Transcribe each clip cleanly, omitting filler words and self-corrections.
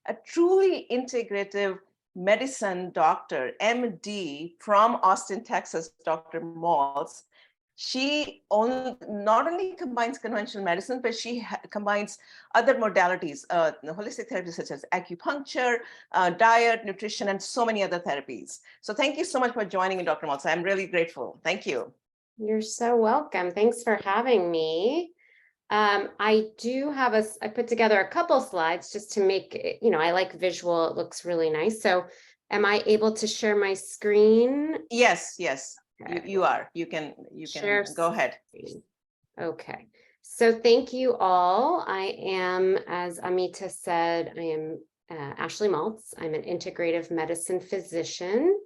a truly integrative medicine doctor, MD from Austin, Texas, Dr. Maltz. She not only combines conventional medicine, but she combines other modalities, holistic therapies such as acupuncture, diet, nutrition, and so many other therapies. So thank you so much for joining me, Dr. Maltz. I'm really grateful. Thank you. You're so welcome. Thanks for having me. I put together a couple slides just to make it, I like visual. It looks really nice. So am I able to share my screen? Yes. Okay. You are. You can Share go ahead. screen. Okay. So thank you all. I am, as Amita said, I am Ashley Maltz. I'm an integrative medicine physician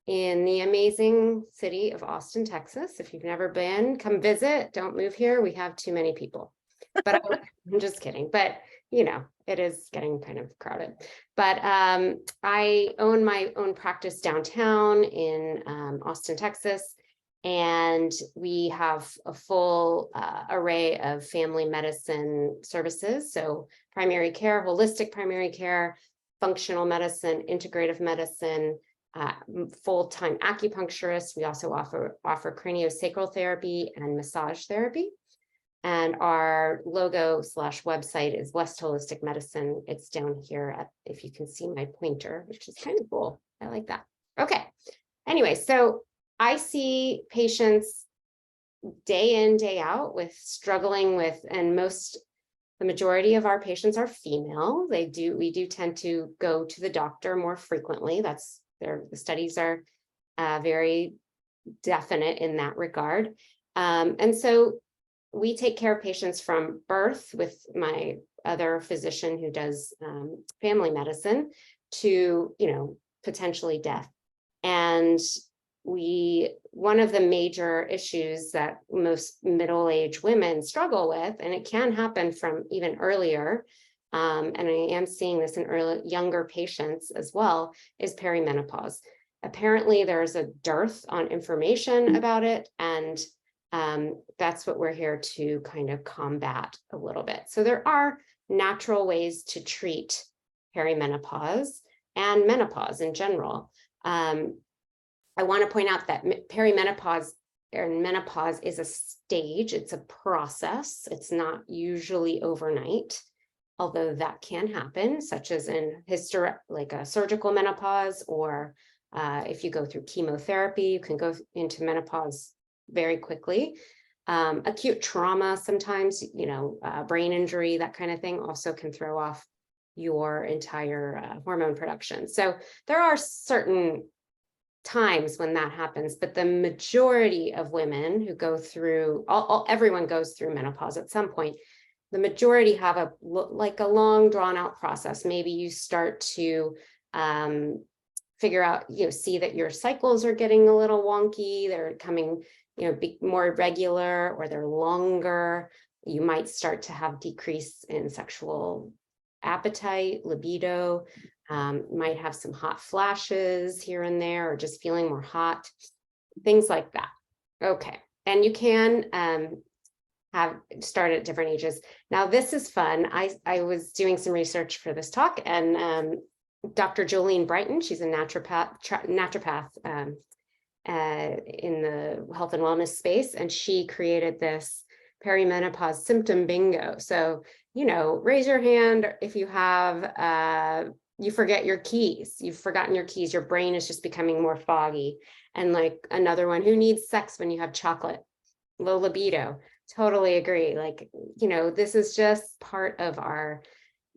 in the amazing city of Austin, Texas. If you've never been, come visit. Don't move here. We have too many people. But I'm just kidding. But it is getting kind of crowded. But I own my own practice downtown in Austin, Texas. And we have a full array of family medicine services. So primary care, holistic primary care, functional medicine, integrative medicine, full-time acupuncturist. We also offer craniosacral therapy and massage therapy. And our logo / website is West Holistic Medicine. It's down here if you can see my pointer, which is kind of cool. I like that. Okay. Anyway, so I see patients day in, day out struggling with, and the majority of our patients are female. We do tend to go to the doctor more frequently. The studies are very definite in that regard. And so we take care of patients from birth with my other physician who does family medicine to, potentially death. And one of the major issues that most middle-aged women struggle with, and it can happen from even earlier, and I am seeing this in younger patients as well, is perimenopause. Apparently, there's a dearth on information about it, and that's what we're here to kind of combat a little bit. So there are natural ways to treat perimenopause and menopause in general. I want to point out that perimenopause and menopause is a stage. It's a process. It's not usually overnight, although that can happen, such as in like a surgical menopause, or if you go through chemotherapy, you can go into menopause very quickly. Acute trauma, sometimes, brain injury, that kind of thing also can throw off your entire hormone production. So there are certain times when that happens, but the majority of women who go through, everyone goes through menopause at some point. The majority have a long drawn out process. Maybe you start to figure out, see that your cycles are getting a little wonky. They're coming, be more regular, or they're longer. You might start to have decrease in sexual appetite, libido, might have some hot flashes here and there, or just feeling more hot, things like that. Okay. And you can start at different ages. Now, this is fun. I was doing some research for this talk, and Dr. Jolene Brighton, she's a naturopath in the health and wellness space, and she created this perimenopause symptom bingo. So, raise your hand if you have, you forget your keys. You've forgotten your keys. Your brain is just becoming more foggy. And like another one, who needs sex when you have chocolate? Low libido. Totally agree. This is just part of our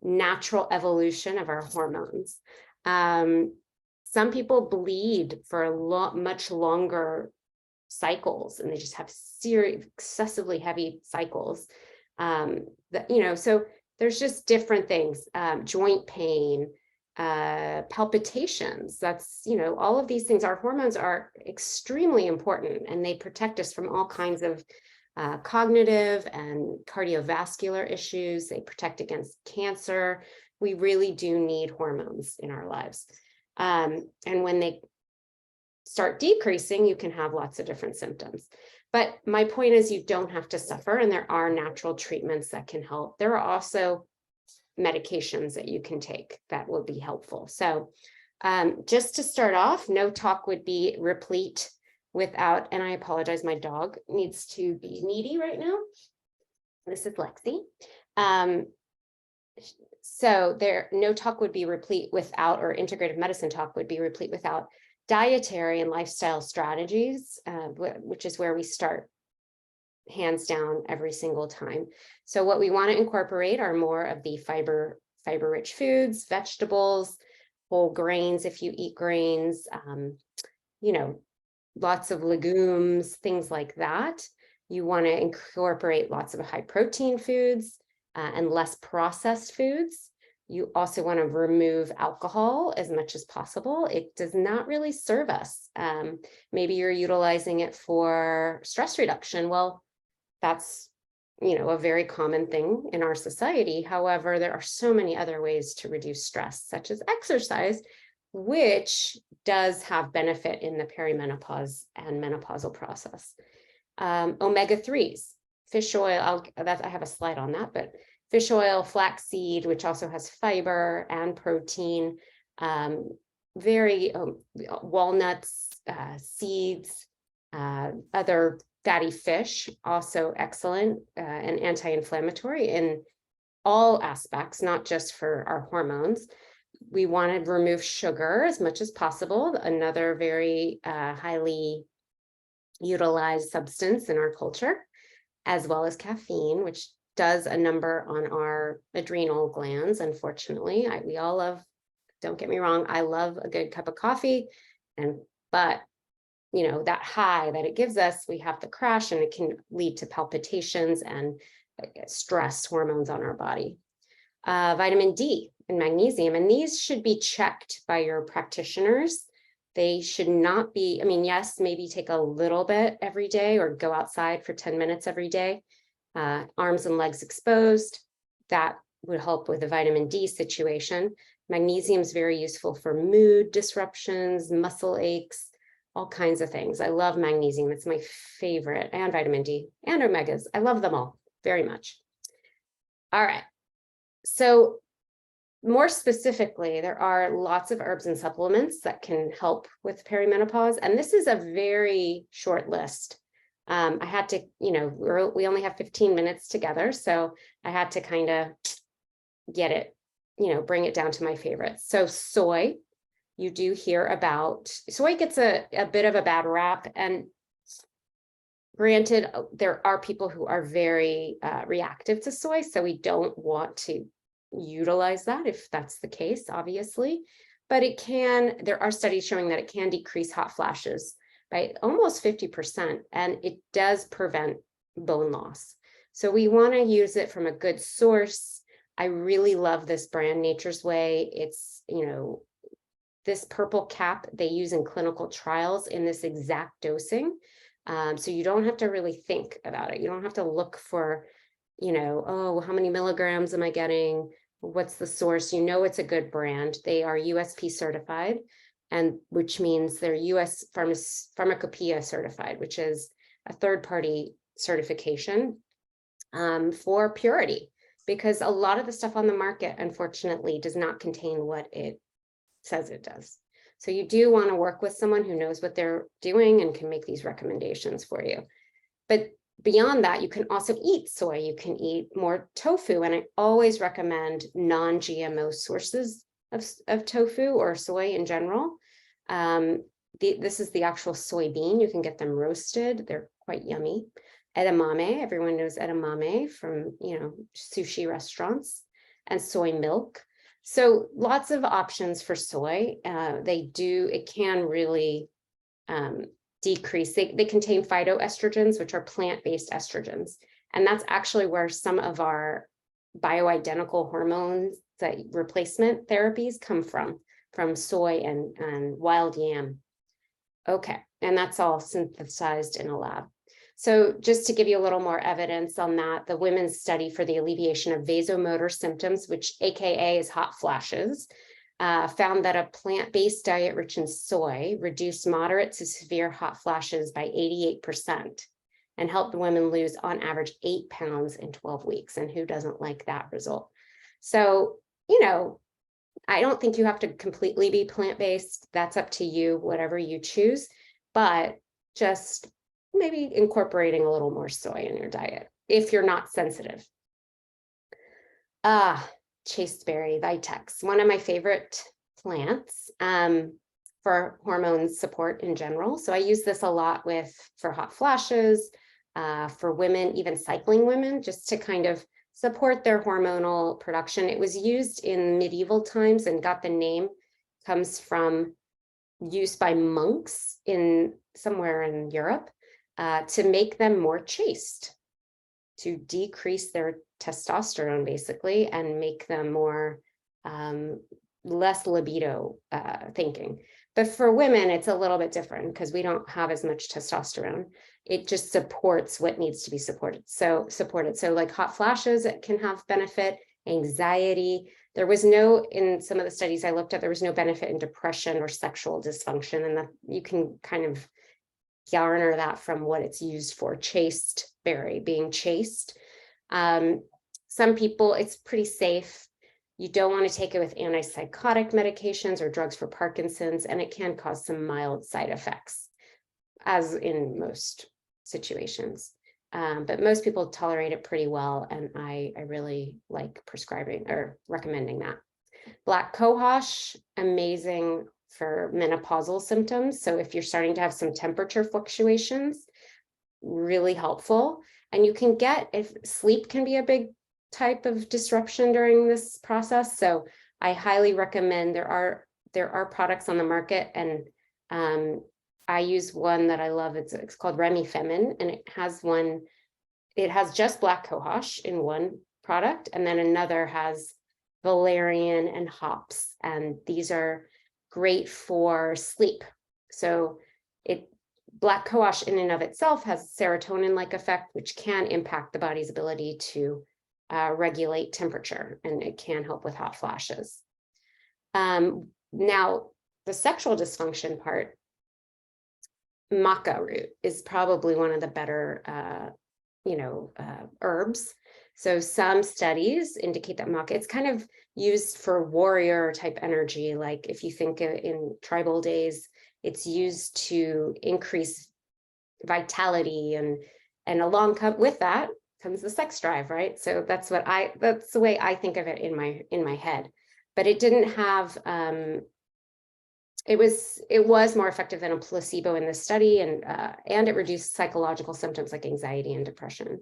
natural evolution of our hormones. Some people bleed for much longer cycles, and they just have excessively heavy cycles. So there's just different things, joint pain, palpitations. That's, all of these things. Our hormones are extremely important, and they protect us from all kinds of cognitive and cardiovascular issues. They protect against cancer. We really do need hormones in our lives. And when they start decreasing, you can have lots of different symptoms. But my point is, you don't have to suffer, and there are natural treatments that can help. There are also medications that you can take that will be helpful. So just to start off, no talk would be replete without, and I apologize, my dog needs to be needy right now. This is Lexi. So no talk would be replete without, or integrative medicine talk would be replete without dietary and lifestyle strategies, which is where we start hands down every single time. So what we want to incorporate are more of the fiber-rich foods, vegetables, whole grains if you eat grains, lots of legumes, things like that. You want to incorporate lots of high protein foods and less processed foods. You also want to remove alcohol as much as possible. It does not really serve us. Maybe you're utilizing it for stress reduction. Well, that's a very common thing in our society. However, there are so many other ways to reduce stress, such as exercise, which does have benefit in the perimenopause and menopausal process. Omega-3s, fish oil, I have a slide on that, but fish oil, flaxseed, which also has fiber and protein, walnuts, seeds, other fatty fish, also excellent and anti-inflammatory in all aspects, not just for our hormones. We want to remove sugar as much as possible, another very highly utilized substance in our culture, as well as caffeine, which does a number on our adrenal glands. Unfortunately, we all love, don't get me wrong, I love a good cup of coffee, but that high that it gives us, we have to crash, and it can lead to palpitations and stress hormones on our body. Vitamin D and magnesium, and these should be checked by your practitioners. They should not be, yes, maybe take a little bit every day or go outside for 10 minutes every day, arms and legs exposed. That would help with the vitamin D situation. Magnesium is very useful for mood disruptions, muscle aches, all kinds of things. I love magnesium. It's my favorite, and vitamin D and omegas. I love them all very much. All right. So more specifically, there are lots of herbs and supplements that can help with perimenopause. And this is a very short list. I had to, we only have 15 minutes together. So I had to kind of get it, bring it down to my favorites. So soy, you do hear about, soy gets a bit of a bad rap. And granted, there are people who are very reactive to soy. So we don't want to utilize that if that's the case, obviously, but there are studies showing that it can decrease hot flashes by almost 50%, and it does prevent bone loss. So we want to use it from a good source. I really love this brand, Nature's Way. It's, this purple cap they use in clinical trials in this exact dosing. So you don't have to really think about it. You don't have to look for, oh, how many milligrams am I getting? What's the source? It's a good brand. They are USP certified, and which means they're US Pharmacopoeia certified, which is a third-party certification for purity, because a lot of the stuff on the market, unfortunately, does not contain what it says it does. So you do want to work with someone who knows what they're doing and can make these recommendations for you. But beyond that, you can also eat soy. You can eat more tofu. And I always recommend non-GMO sources of tofu or soy in general. This is the actual soybean. You can get them roasted. They're quite yummy. Edamame, everyone knows edamame from, sushi restaurants, and soy milk. So lots of options for soy. It can really decrease. They contain phytoestrogens, which are plant-based estrogens. And that's actually where some of our bioidentical hormones, that replacement therapies come from soy and wild yam. Okay, and that's all synthesized in a lab. So just to give you a little more evidence on that, the women's study for the alleviation of vasomotor symptoms, which AKA is hot flashes, found that a plant-based diet rich in soy reduced moderate to severe hot flashes by 88% and helped women lose on average 8 pounds in 12 weeks. And who doesn't like that result? So, I don't think you have to completely be plant-based. That's up to you, whatever you choose, but just maybe incorporating a little more soy in your diet if you're not sensitive. Chasteberry vitex, one of my favorite plants for hormone support in general. So I use this a lot for hot flashes, for women, even cycling women, just to kind of support their hormonal production. It was used in medieval times and got the name, comes from use by monks in somewhere in Europe to make them more chaste, to decrease their testosterone basically, and make them more less libido thinking. But for women, it's a little bit different because we don't have as much testosterone. It just supports what needs to be supported. So like hot flashes, it can have benefit, anxiety. There was no, in some of the studies I looked at, there was no benefit in depression or sexual dysfunction. And you can kind of garner that from what it's used for, chasteberry, being chaste. Some people, it's pretty safe. You don't want to take it with antipsychotic medications or drugs for Parkinson's, and it can cause some mild side effects, as in most situations. But most people tolerate it pretty well, and I really like prescribing or recommending that. Black cohosh, amazing for menopausal symptoms. So if you're starting to have some temperature fluctuations, really helpful. And you can get, if sleep can be a big type of disruption during this process. So I highly recommend, there are products on the market, and I use one that I love. It's called Remifemin, and it has just black cohosh in one product, and then another has valerian and hops, and these are great for sleep. So black cohosh in and of itself has serotonin-like effect, which can impact the body's ability to regulate temperature, and it can help with hot flashes. Now, the sexual dysfunction part, maca root is probably one of the better, herbs. So some studies indicate that maca, it's kind of used for warrior type energy. Like if you think in tribal days, it's used to increase vitality, and along with that comes the sex drive, right? So that's the way I think of it in my head. But it didn't have, it was more effective than a placebo in this study, and it reduced psychological symptoms like anxiety and depression.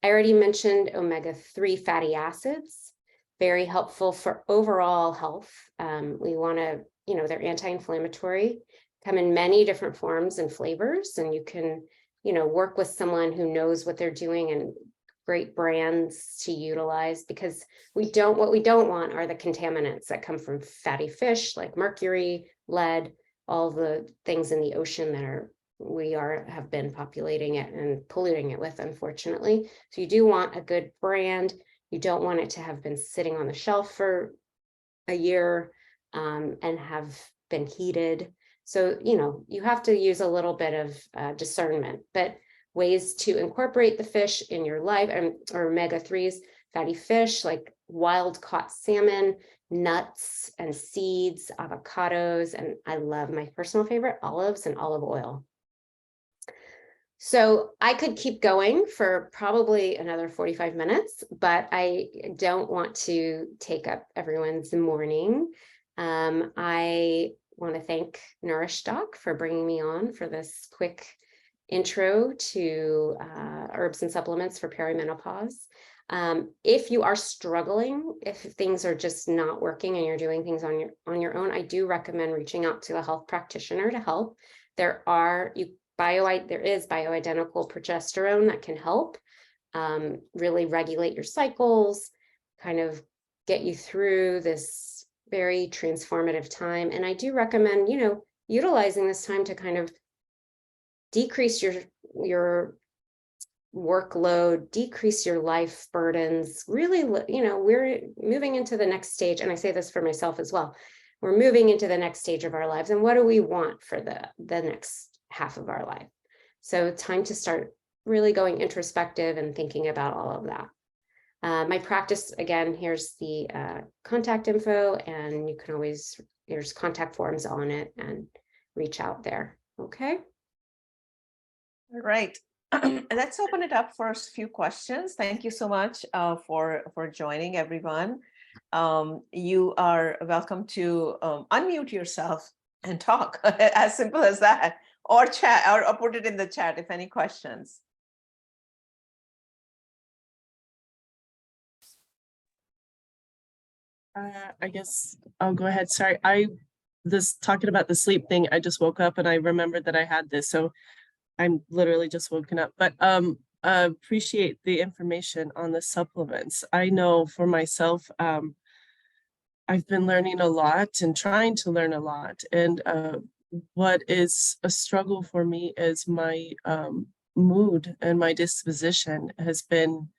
I already mentioned omega-3 fatty acids, very helpful for overall health. We want to, they're anti-inflammatory, come in many different forms and flavors, and you can, work with someone who knows what they're doing and great brands to utilize, because what we don't want are the contaminants that come from fatty fish like mercury, lead, all the things in the ocean that have been populating it and polluting it with, unfortunately. So you do want a good brand. You don't want it to have been sitting on the shelf for a year and have been heated. So, you have to use a little bit of discernment, but ways to incorporate the fish in your life, or omega-3s, fatty fish like wild caught salmon, nuts and seeds, avocados, and I love, my personal favorite, olives and olive oil. So I could keep going for probably another 45 minutes, but I don't want to take up everyone's morning. I want to thank NourishDoc for bringing me on for this quick intro to herbs and supplements for perimenopause. If you are struggling, if things are just not working and you're doing things on your own, I do recommend reaching out to a health practitioner to help. There is bioidentical progesterone that can help really regulate your cycles, kind of get you through this very transformative time. And I do recommend, utilizing this time to kind of decrease your workload, decrease your life burdens. Really, we're moving into the next stage. And I say this for myself as well. We're moving into the next stage of our lives. And what do we want for the next half of our life? So time to start really going introspective and thinking about all of that. My practice, again, here's the contact info, and you can always, there's contact forms on it, and reach out there. Okay. All right. Let's open it up for a few questions. Thank you so much for joining, everyone. You are welcome to unmute yourself and talk, as simple as that, or chat, or put it in the chat if any questions. I guess I'll go ahead. Sorry, this talking about the sleep thing, I just woke up and I remembered that I had this, so I'm literally just woken up. But appreciate the information on the supplements. I know for myself, I've been learning a lot and trying to learn a lot. And what is a struggle for me is my mood and my disposition has been,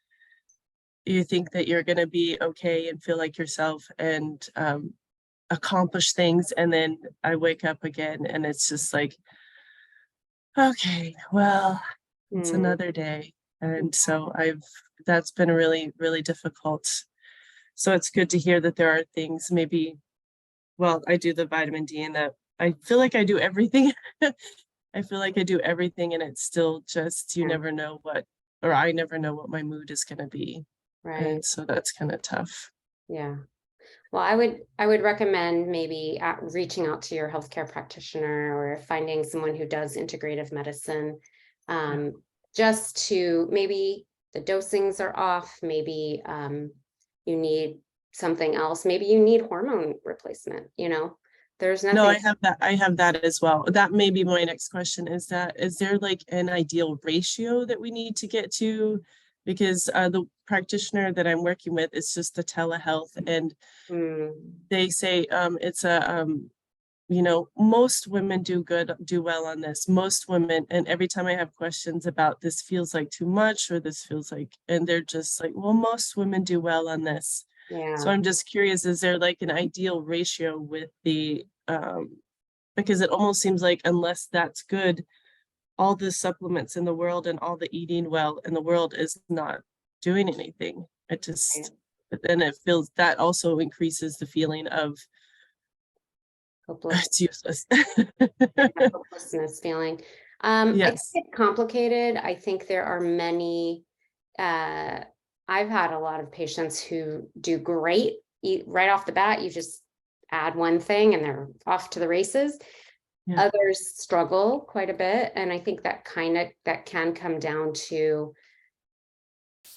you think that you're going to be okay and feel like yourself and accomplish things, and then I wake up again and it's just like, okay, well, it's another day. And so that's been really, really difficult. So it's good to hear that there are things, maybe, well, I do the vitamin D, and that I feel like I do everything. I feel like I do everything, and it's still just, you never know what, or I never know what my mood is going to be. Right. And so that's kind of tough. Yeah. Well, I would recommend maybe reaching out to your healthcare practitioner, or finding someone who does integrative medicine, just to, maybe the dosings are off, maybe you need something else, maybe you need hormone replacement, there's nothing. No, I have that as well. That may be my next question, is there like an ideal ratio that we need to get to? Because the practitioner that I'm working with is just a telehealth, and they say it's a most women do well on this. Most women, and every time I have questions about this feels like too much, or this feels like, and they're just like, well, most women do well on this. Yeah. So I'm just curious, is there like an ideal ratio with the because it almost seems like unless that's good, all the supplements in the world and all the eating well in the world is not doing anything. It just, but then it feels that also increases the feeling of Hopeless. it's useless. Hopelessness feeling. I think Yes. it's complicated. I think there are many, I've had a lot of patients who do great right off the bat. You just add one thing and they're off to the races. Yeah. Others struggle quite a bit. And I think that can come down to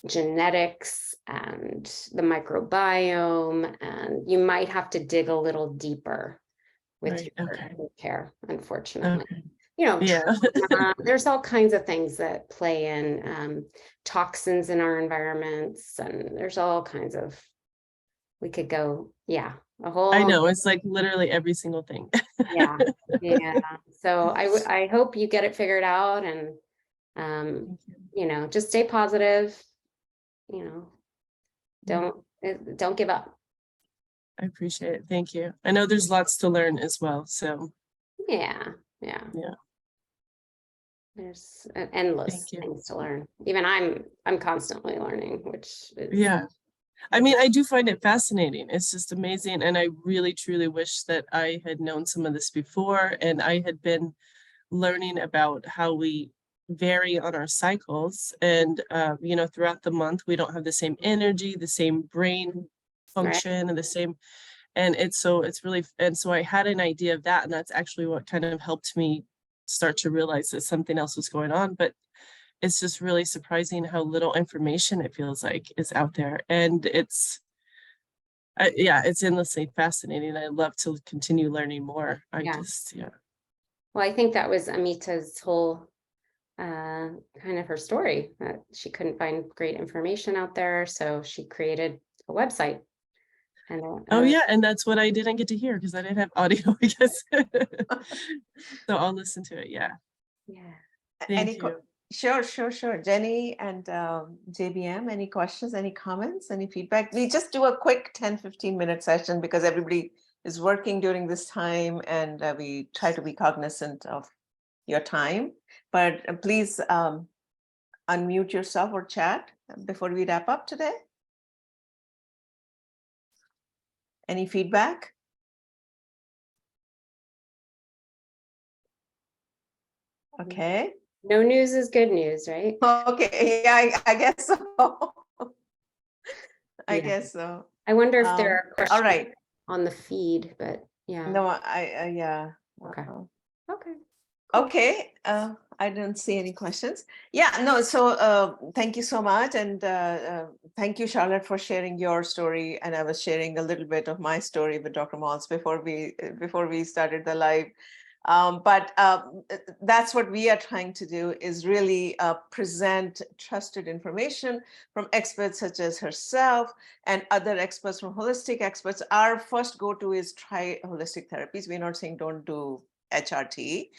genetics and the microbiome, and you might have to dig a little deeper with your care, unfortunately. There's all kinds of things that play in, toxins in our environments, and there's all kinds of, we could go, a whole. I know, it's like literally every single thing. Yeah. So I hope you get it figured out, and just stay positive. Don't give up. I appreciate it. Thank you. I know there's lots to learn as well. So yeah. There's endless things to learn. Even I'm constantly learning, which is, I mean, I do find it fascinating. It's just amazing. And I really, truly wish that I had known some of this before, and I had been learning about how we vary on our cycles. And, throughout the month, we don't have the same energy, the same brain function, and the same. And so I had an idea of that. And that's actually what kind of helped me start to realize that something else was going on. But it's just really surprising how little information it feels like is out there. And it's endlessly fascinating. I love to continue learning more. Well, I think that was Amita's whole kind of her story, that she couldn't find great information out there. So she created a website. And and that's what I didn't get to hear because I didn't have audio, I guess. So I'll listen to it. Thank you. Sure. Jenny and JBM, any questions, any comments, any feedback? We just do a quick 10-15 minute session because everybody is working during this time, and we try to be cognizant of your time. But please unmute yourself or chat before we wrap up today. Any feedback? Okay. No news is good news, right? Okay, yeah, I guess so. I Yeah. guess so. I wonder if there are All questions right. on the feed, but yeah. No, yeah. Okay. Uh-oh. Okay. Cool. Okay, I don't see any questions. Yeah, no, so thank you so much. And thank you, Charlotte, for sharing your story. And I was sharing a little bit of my story with Dr. Maltz before we started the live. But that's what we are trying to do, is really present trusted information from experts such as herself and other experts, from holistic experts. Our first go-to is try holistic therapies. We're not saying don't do HRT.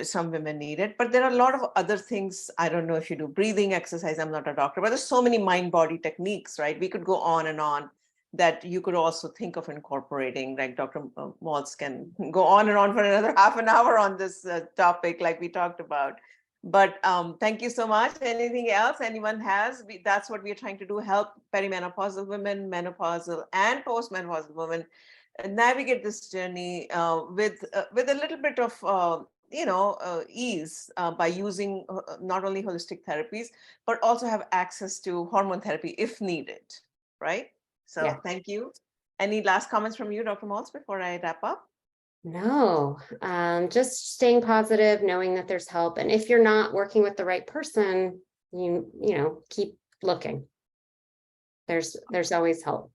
Some women need it, but there are a lot of other things. I don't know if you do breathing exercise. I'm not a doctor, but there's so many mind-body techniques, right? We could go on and on that you could also think of incorporating. Like Dr. Maltz can go on and on for another half an hour on this topic, like we talked about. But thank you so much. Anything else anyone has? That's what we're trying to do: help perimenopausal women, menopausal and postmenopausal women navigate this journey with a little bit of ease by using not only holistic therapies, but also have access to hormone therapy if needed, right? So Yeah. thank you. Any last comments from you, Dr. Maltz, before I wrap up? No, just staying positive, knowing that there's help. And if you're not working with the right person, you know, keep looking. There's always help.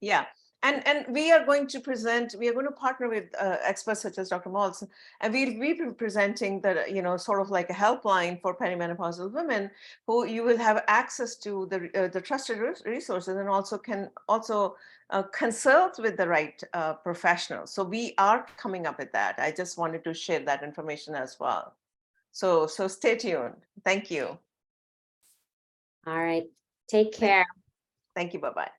Yeah. And we are going to partner with experts such as Dr. Maltz, and we'll be presenting the, sort of like a helpline for perimenopausal women, who you will have access to the trusted resources, and also can consult with the right professionals. So we are coming up with that. I just wanted to share that information as well. So stay tuned. Thank you. All right. Take care. Thank you. Bye-bye.